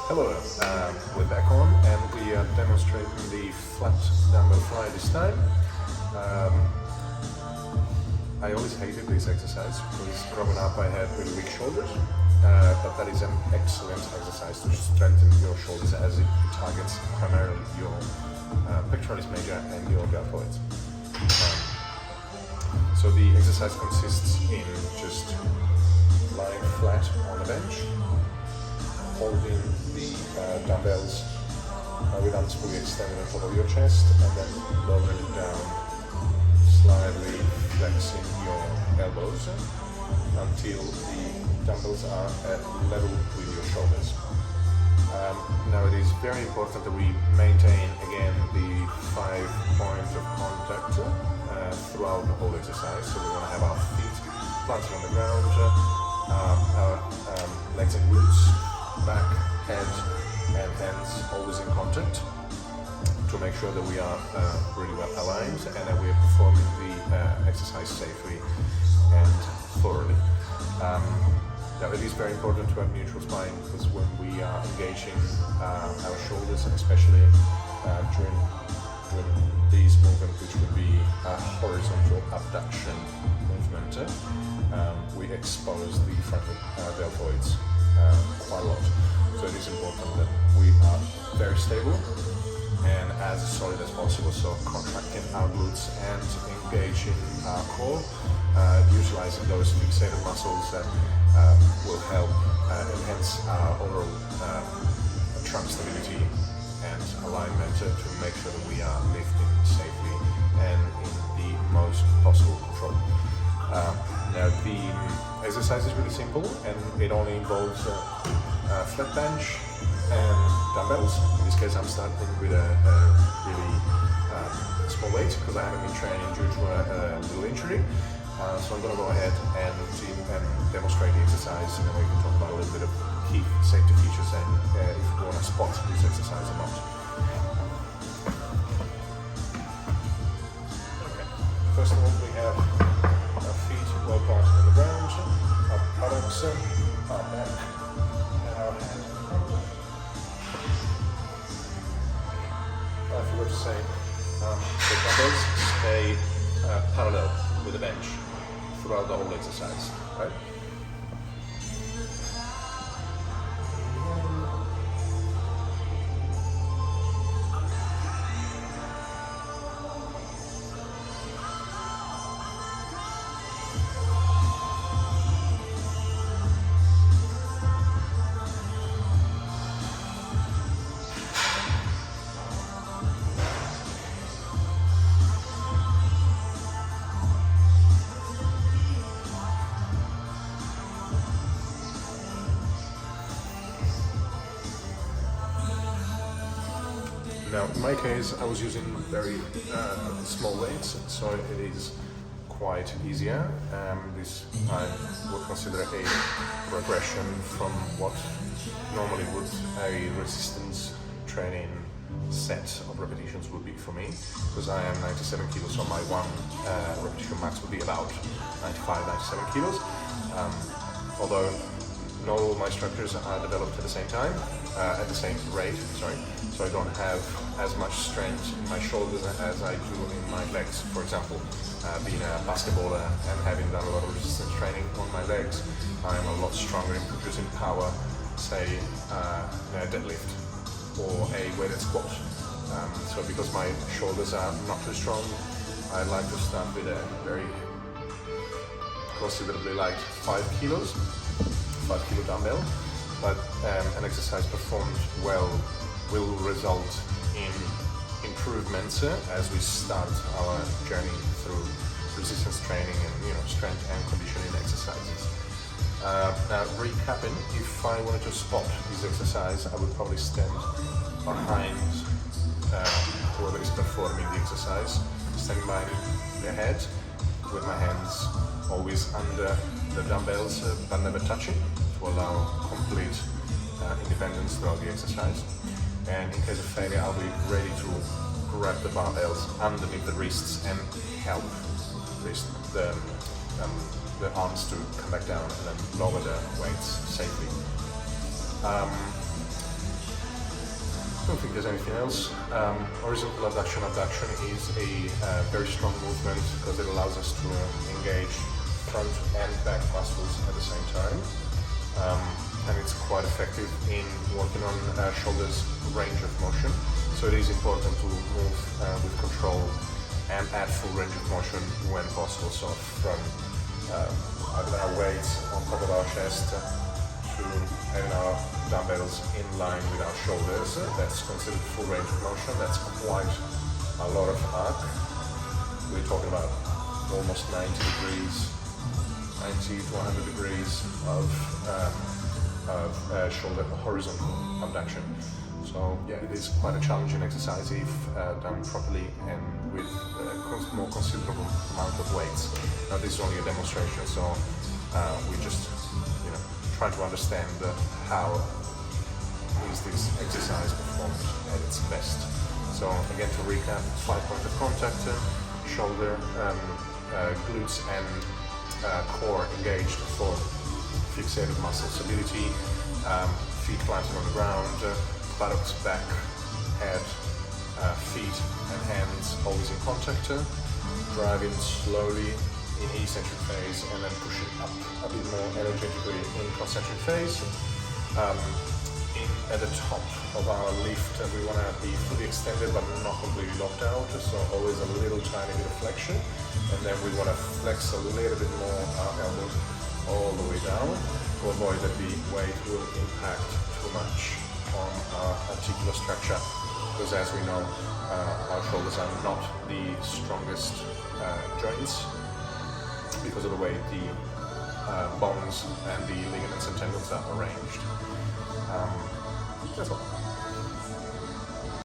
Hello, we're back on and we are demonstrating the flat dumbbell fly this time. I always hated this exercise because growing up I had really weak shoulders, but that is an excellent exercise to strengthen your shoulders as it targets primarily your pectoralis major and your deltoids. So the exercise consists in just lying flat on a bench, holding the dumbbells with arms fully extended on top of your chest, and then lowering it down, slightly flexing your elbows until the dumbbells are at level with your shoulders. Now it is very important that we maintain again the 5 points of contact throughout the whole exercise. So we want to have our feet planted on the ground, our legs and glutes, back, head and hands always in contact to make sure that we are really well aligned and that we are performing the exercise safely and thoroughly. Now it is very important to have neutral spine because when we are engaging our shoulders, and especially during these movements, which would be a horizontal abduction movement, we expose the frontal deltoids quite a lot. So it is important that we are very stable and as solid as possible, so contracting our glutes and engaging our core, utilizing those fixated muscles that will help enhance our overall trunk stability and alignment to make sure that we are lifting safely and in the most possible control. Now the exercise is really simple and it only involves a flat bench and dumbbells. In this case I'm starting with a really small weight because I haven't been training due to a little injury. So I'm going to go ahead and demonstrate the exercise, and then we can talk about a little bit of key safety features and if you want to spot this exercise or not. Okay. First of all, we have our feet well planted on the ground, our buttocks, our back, and our hands. I forgot to say, the dumbbells stay parallel with the bench throughout the whole exercise, right? Now, in my case, I was using very small weights, so it is quite easier. This I would consider a regression from what normally would a resistance training set of repetitions would be for me, because I am 97 kilos, so my one repetition max would be about 95, 97 kilos. Although not all my structures are developed at the same time, at the same rate, sorry. So I don't have as much strength in my shoulders as I do in my legs. For example, being a basketballer and having done a lot of resistance training on my legs, I am a lot stronger in producing power, say in a deadlift or a weighted squat. So because my shoulders are not too strong, I like to start with a very considerably light 5 kilo dumbbell, but an exercise performed well will result in improvements as we start our journey through resistance training and strength and conditioning exercises. Now recapping, if I wanted to spot this exercise, I would probably stand behind whoever is performing the exercise, standing behind their head with my hands always under the dumbbells but never touching to allow complete independence throughout the exercise. And in case of failure, I'll be ready to grab the barbells underneath the wrists and help the arms to come back down and then lower the weights safely. don't think there's anything else. Horizontal abduction is a very strong movement because it allows us to engage front and back muscles at the same time. And it's quite effective in working on shoulders range of motion. So it is important to move with control and add full range of motion when possible. So from having our weights on top of our chest to having our dumbbells in line with our shoulders, that's considered full range of motion. That's quite a lot of arc. We're talking about almost 90 degrees, 90 to 100 degrees of shoulder horizontal abduction. So yeah, it is quite a challenging exercise if done properly and with more considerable amount of weights. Now this is only a demonstration, so we just try to understand how is this exercise performed at its best. So again, to recap, 5 points of contact, shoulder, glutes and core engaged for fixated muscle stability, feet planted on the ground, buttocks, back, head, feet and hands always in contact, driving slowly in eccentric phase and then pushing up a bit more energetically in concentric phase. At the top of our lift, we want to be fully extended but not completely locked out, so always a little tiny bit of flexion, and then we want to flex a little bit more our elbows all the way down to avoid that the weight will impact too much on our articular structure, because as we know, our shoulders are not the strongest joints because of the way the bones and the ligaments and tendons are arranged. That's all.